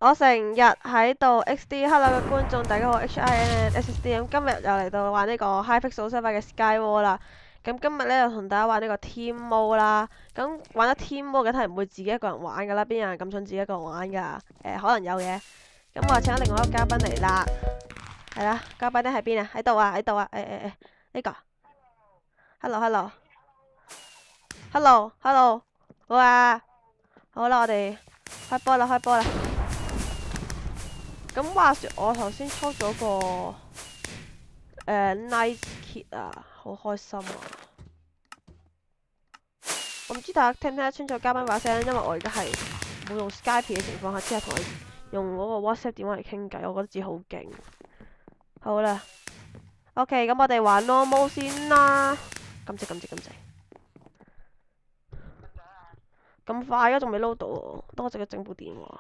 我成日喺度 XD，Hello 嘅觀眾，大家好，HINSSDM，今日又嚟到玩呢個 Hypixel Server 嘅 Skyward 啦。咁今日咧又同大家玩呢個 Team Mode 啦。咁玩得 Team Mode 梗係唔會自己一個人玩噶啦，邊有人咁蠢自己一個人玩噶？可能有嘅。咁我請咗另外一個嘉賓嚟啦。係啦，嘉賓咧喺邊啊？喺度啊，喺度啊。呢個。Hello。好啊。好啦，我哋開波啦，開波啦。咁話說，我頭先抽咗個Nice Kid 啊，好開心啊！我唔知大家聽唔聽得清楚嘉賓把聲，因為我而家係冇用 Skype 嘅情況下，只係同佢用嗰個 WhatsApp 電話嚟傾偈，我覺得自己好勁。好啦，OK，咁我哋玩 normal 先啦。咁快嘅仲未 load 到喎，等我直接整部電話。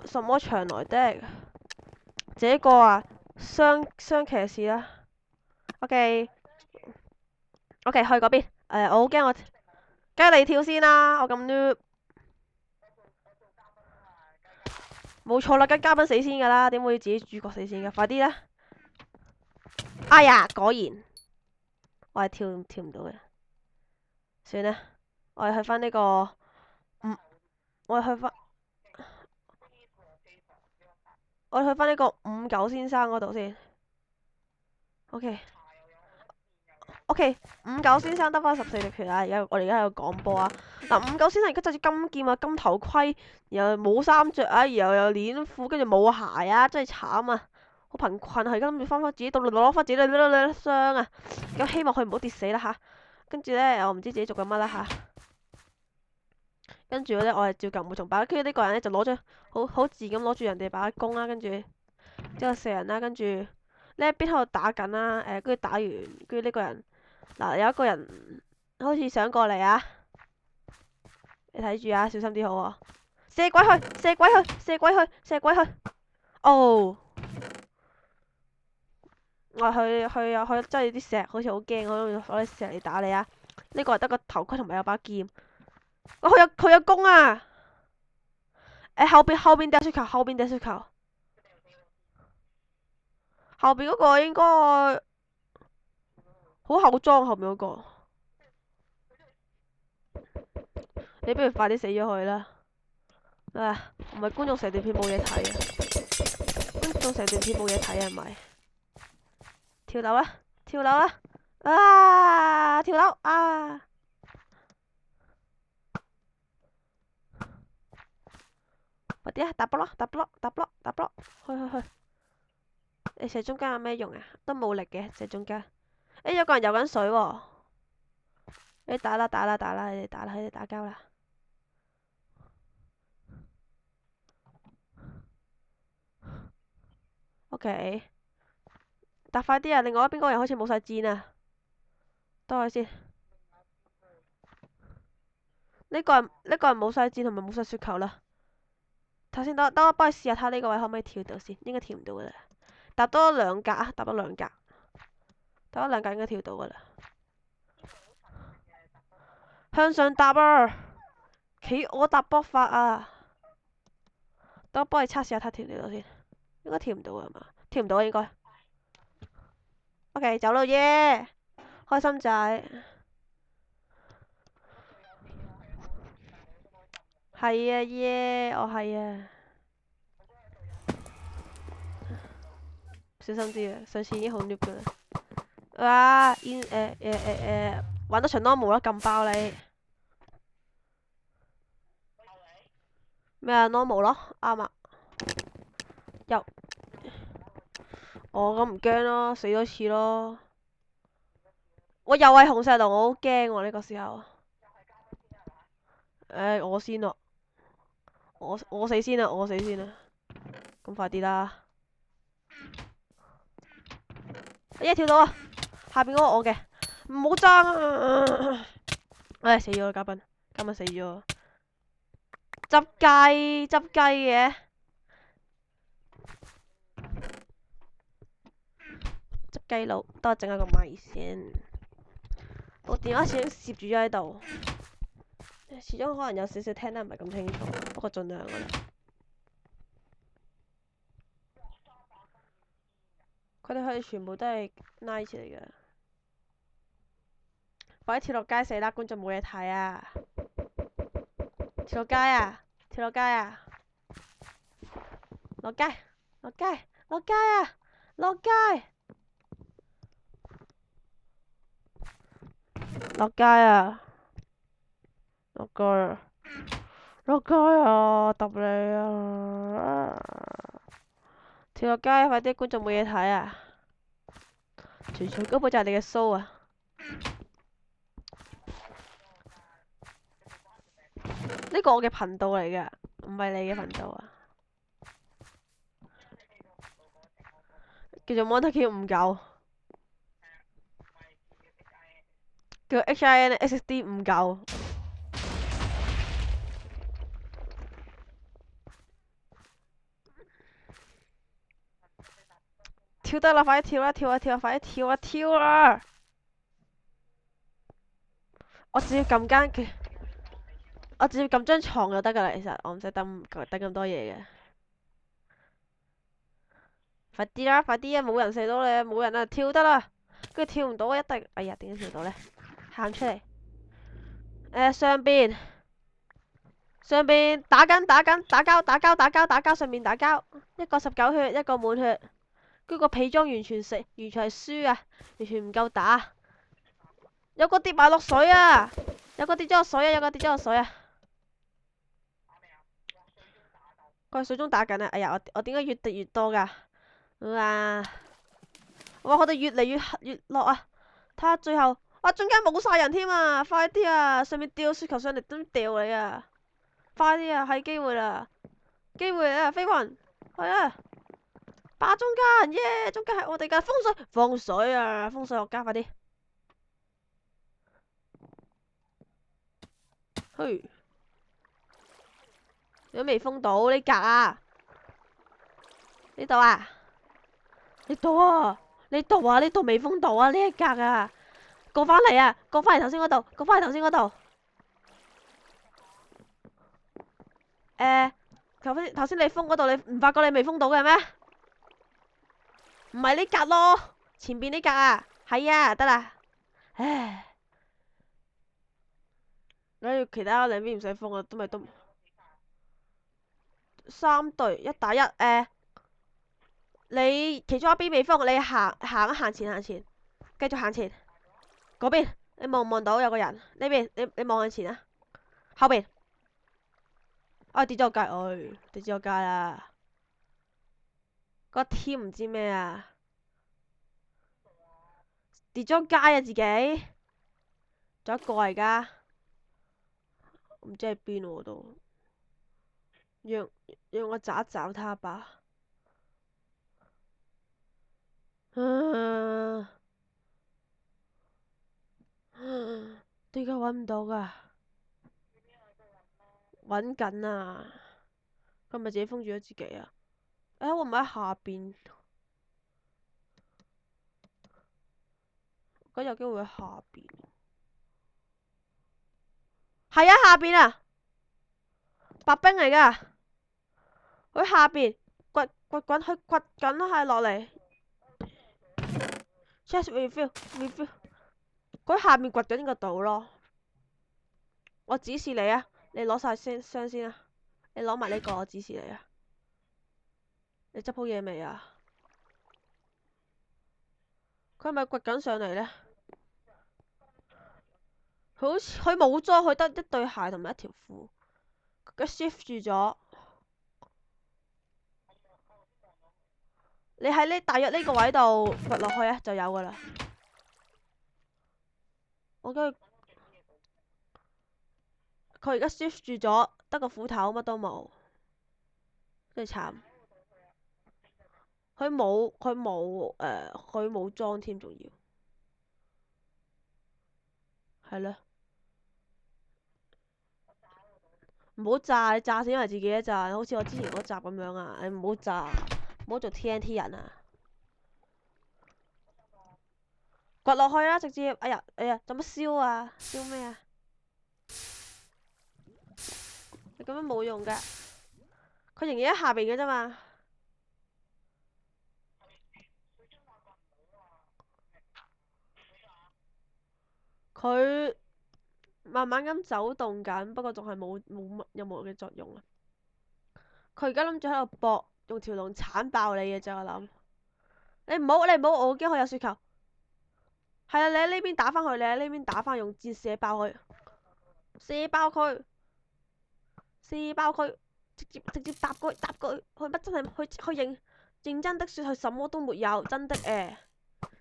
什麼場來的？這個啊，雙騎士啦。OK，去嗰邊。我好驚我，梗係你跳先啦，我咁 noob。冇錯啦，梗嘉賓死先噶啦，點會自己主角死先噶？快啲啦！哎呀，果然我係跳唔到嘅，算啦，我哋去翻呢個我哋去翻呢個59先生嗰度先。OK， 59先生得翻14滴血啊！我哋而家喺度講波啊。嗱，59先生而家着住金劍啊、金頭盔，然後冇衫着啊，然後又鏈褲，跟住冇鞋啊，真係慘啊！好貧困啊，而家諗住翻自己度攞翻自己傷啊！咁希望佢唔好跌死啦吓。跟住咧，我唔知自己做緊乜啦吓。跟住咧，我係照舊冇從把，跟住呢個人咧就攞咗好自咁攞住人哋把弓啦，跟住之後射人啦，跟住呢一邊喺度打緊啦，跟住打完，跟住呢個人。嗱，有一個人好似想過嚟啊！你睇住啊，小心啲好啊！射鬼去！哦！我去真係啲石，好似好驚，我攞啲石嚟打你啊！呢個係得個頭盔同埋有把劍。佢有弓啊！後邊掟雪球，後邊嗰個應該好後裝，後邊嗰個。你不如快啲死咗佢啦！唔係觀眾成段片冇嘢睇啊！觀眾成段片冇嘢睇啊，係咪？跳樓啦！跳樓啊！快啲啊！打波咯！去！你射中間有咩用啊？都冇力嘅，射中間。有個人游緊水喎！你打啦！你哋打交啦！OK，打快啲啊！另外一邊嗰個人好似冇晒箭啊！等我先。呢個人冇晒箭同埋冇晒雪球啦。頭先等我幫佢試下，睇呢個位可唔可以跳到先？應該跳唔到噶啦。搭多兩格啊！搭多兩格應該跳到噶啦。向上搭啊！企鵝搭波法啊！等我幫你測試下睇跳唔跳到先。應該跳唔到啊嘛？跳唔到啊應該。OK， 走咯耶！開心仔。係啊耶！我係啊。小心啲啊！上次已經好 noob 噶啦。哇！玩多場 normal 啦，撳爆你。咩啊 normal 咯，啱啊。咁唔驚咯，死多次咯。我又係紅石龍，我好驚喎呢個時候。我先咯。我死先啦，咁快啲啦。跳到啊！下邊嗰個我嘅，唔好爭啊！死咗啦，嘉賓死咗。執雞嘅。執雞佬，等我整下個咪先。部電話線攝住咗喺度。始終可能有少少聽得唔係咁清楚，不過盡量㗎啦。佢哋全部都係 nice 嚟嘅。快啲跳落街死啦！觀眾冇嘢睇啊！跳落街啊！跳落街啊！落街！落街！落街啊！落街！落街啊！落街啊！落街啊！揼你啊！跳落街，快啲！觀眾冇嘢睇啊！除根本就係你嘅 show 啊！呢個我嘅頻道嚟嘅，唔係你嘅頻道啊！叫做 Montague 59，叫 HINXD 59。跳得啦，快啲跳啦，跳啊跳啊，快啲跳啊跳啊！我只要撳間佢，我只要撳張床就得噶啦，其實我唔使等咁多嘢嘅。快啲啦，快啲啊！冇人射到你，冇人啊，跳得啦。跟住跳唔到啊，一定，哎呀，點解跳到呢？行出嚟。上邊，上邊打交，上面打交，一個19血，一個滿血。跟住個皮裝完全係輸啊，完全唔夠打。有個跌埋落水啊！有個跌咗落水啊！有個跌咗落水啊！佢喺水中打緊啊！哎呀，我點解越跌越多噶？哇！哇！我哋越嚟越落啊！睇下最後，啊中間冇晒人添啊！快啲啊！上面掉雪球上嚟，點掉你啊？快啲啊！係機會啦！機會啊！飛雲，係啊！霸中間，耶！中間係我哋噶風水啊！風水學家，快啲！去，你都未封到呢格啊？呢度啊？呢度啊？呢度啊？呢度未封到啊？呢一格啊？過返嚟啊！過返嚟頭先嗰度，過返嚟頭先嗰度。頭先你封嗰度，你唔發覺你未封到嘅咩？唔係呢格咯，前邊呢格啊，係啊，得啦。唉，跟住其他兩邊唔使封啊，都3隊1打1。你其中一邊未封，你行前，繼續行前。嗰邊你望唔望到有個人？呢邊你望向前啊，後邊。跌咗個街，跌咗個街啦。個 team 唔知咩啊？跌咗街啊自己。仲有一個而家，唔知喺邊喎都。讓我找一找他吧。點解搵唔到噶？搵緊啊！佢咪自己封住咗自己啊？會唔會喺下邊？咁有機會喺下邊。係啊，下邊啊！白兵嚟噶，佢下邊掘緊，佢掘緊係落嚟。Chest refill，佢喺下面掘緊個島咯。我指示你啊，你攞晒箱先啊，你攞埋呢個，我指示你啊。你執好嘢未啊？佢係咪掘緊上嚟呢？佢冇裝，佢得一對鞋同埋一條褲。佢 shift 住咗。你喺大約呢個位度掘落去啊，就有噶啦。我跟住佢而家 shift 住咗，得個斧頭，乜都冇，真係慘。佢冇裝添，仲要係咯。唔好炸，你炸死埋自己一陣，好似我之前嗰集咁樣啊！你唔好炸，唔好做 TNT 人啊！掘落去啦，直接。哎呀，做乜燒啊？燒咩啊？咁樣冇用㗎，佢仍然喺下邊嘅啫嘛。佢慢慢咁走動緊，不過仲係冇乜任何嘅作用啊。佢而家諗住喺度搏，用條龍鏟爆你嘅啫，我諗。你唔好，我驚佢有雪球。係啊，你喺呢邊打翻佢，你喺呢邊打翻，用箭射爆佢，射爆佢，射爆佢，直接搭佢，佢乜真係佢認真的說，佢什麼都沒有，真的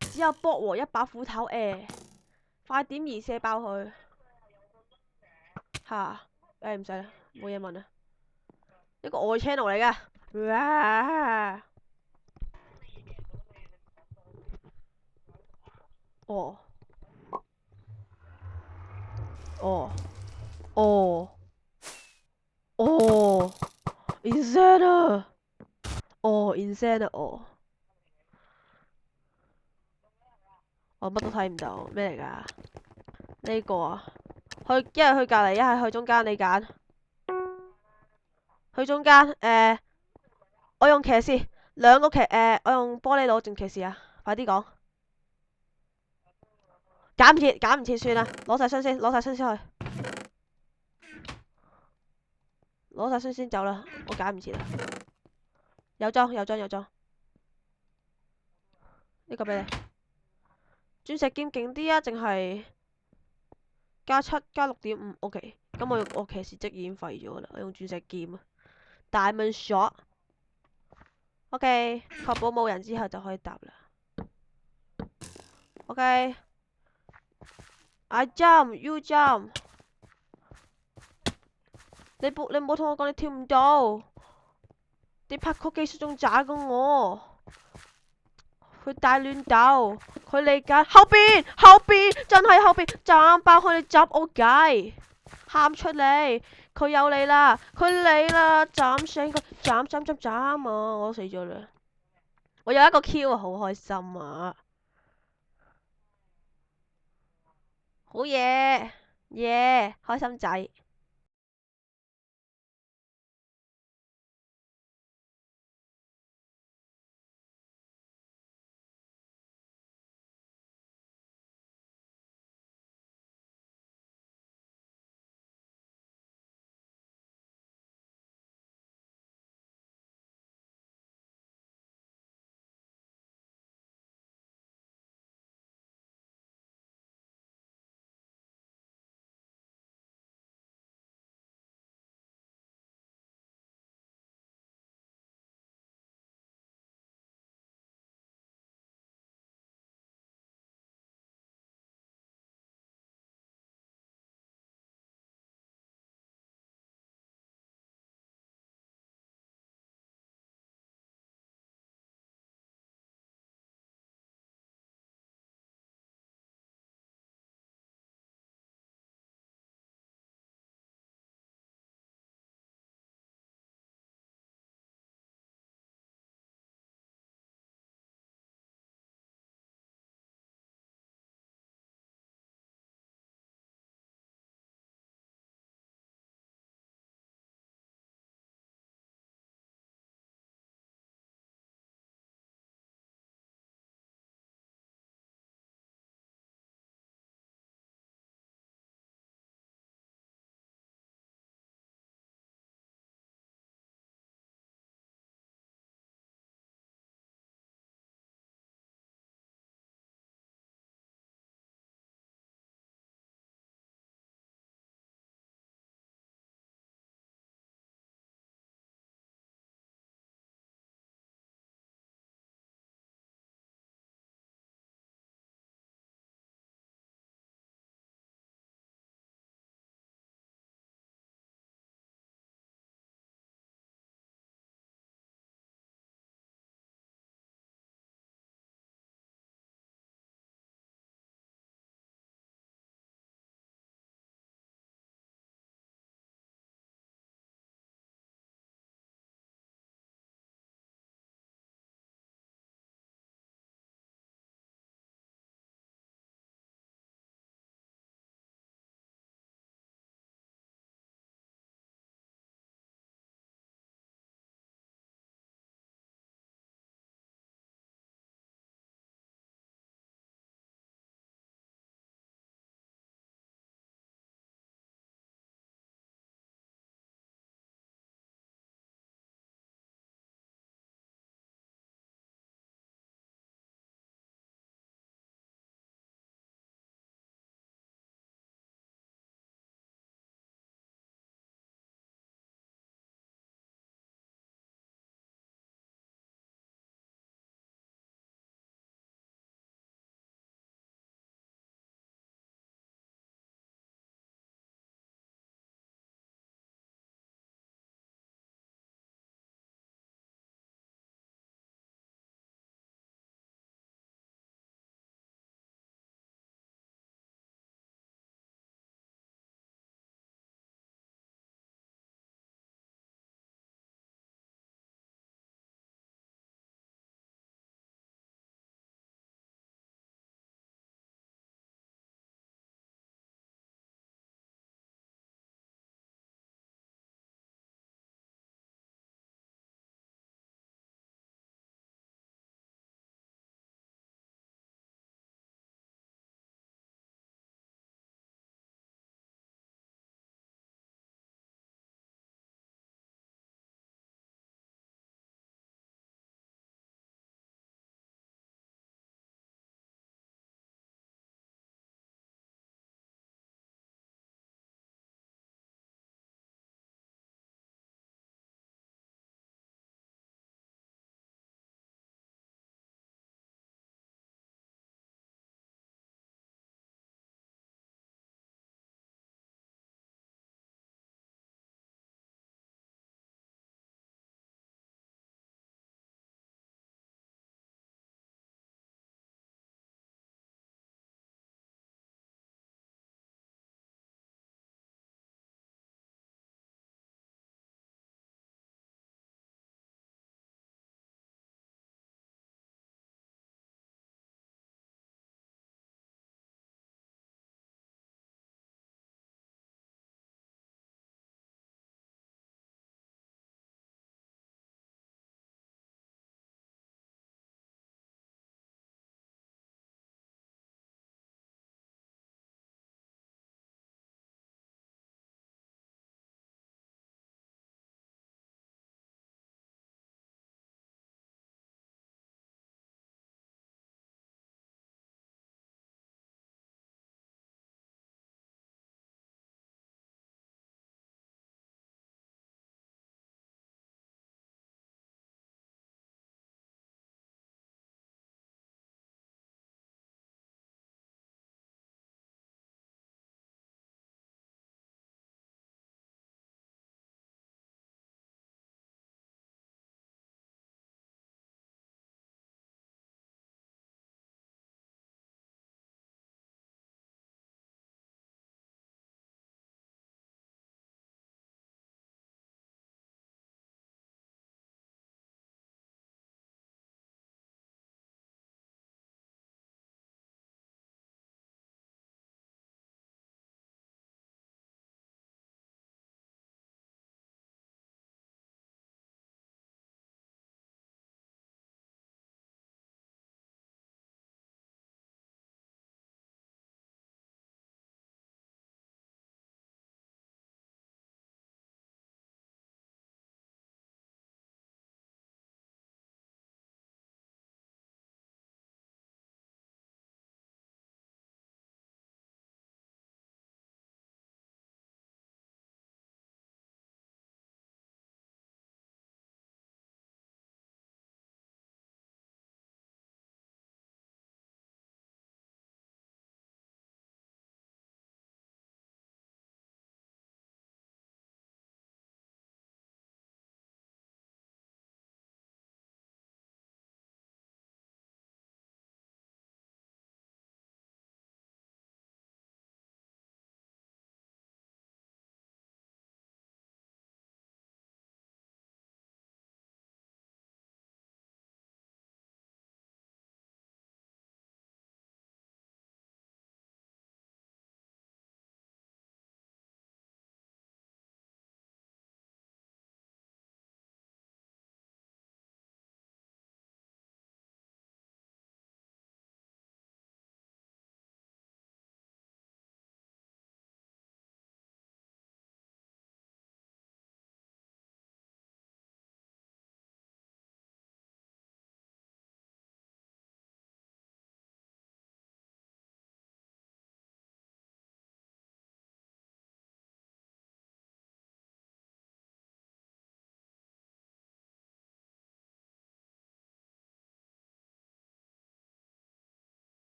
只有搏和一把斧頭快點而射爆佢。吓，唔使啦，冇嘢問啦，一個外 channel 嚟噶。哇，哦哦哦哦，insane 哦，insane 哦，我乜都睇唔到，咩嚟噶？呢個啊，一係去隔離，一係去中間，你揀。去中間，我用騎士，兩個我用玻璃佬定騎士啊？快啲講，揀唔切算啦，攞晒箱先，攞晒箱先去，攞晒箱先走啦，我揀唔切啦。有裝，呢個俾你。鑽石劍勁啲啊，淨係+7加6.5，OK。咁我騎士職已經廢咗啦，我用鑽石劍啊。Diamond shot，OK，確保冇人之後就可以搭啦。OK，I jump，you jump。你唔好同我講你跳唔到，啲拍曲技術仲渣過我。佢大亂鬥，佢嚟緊後邊真係後邊斬爆佢哋斬我計，喊出嚟，佢有你啦，佢嚟啦，斬醒佢，斬啊！我都死咗啦，我有一個 Q 啊，好開心啊，好嘢，耶，開心仔。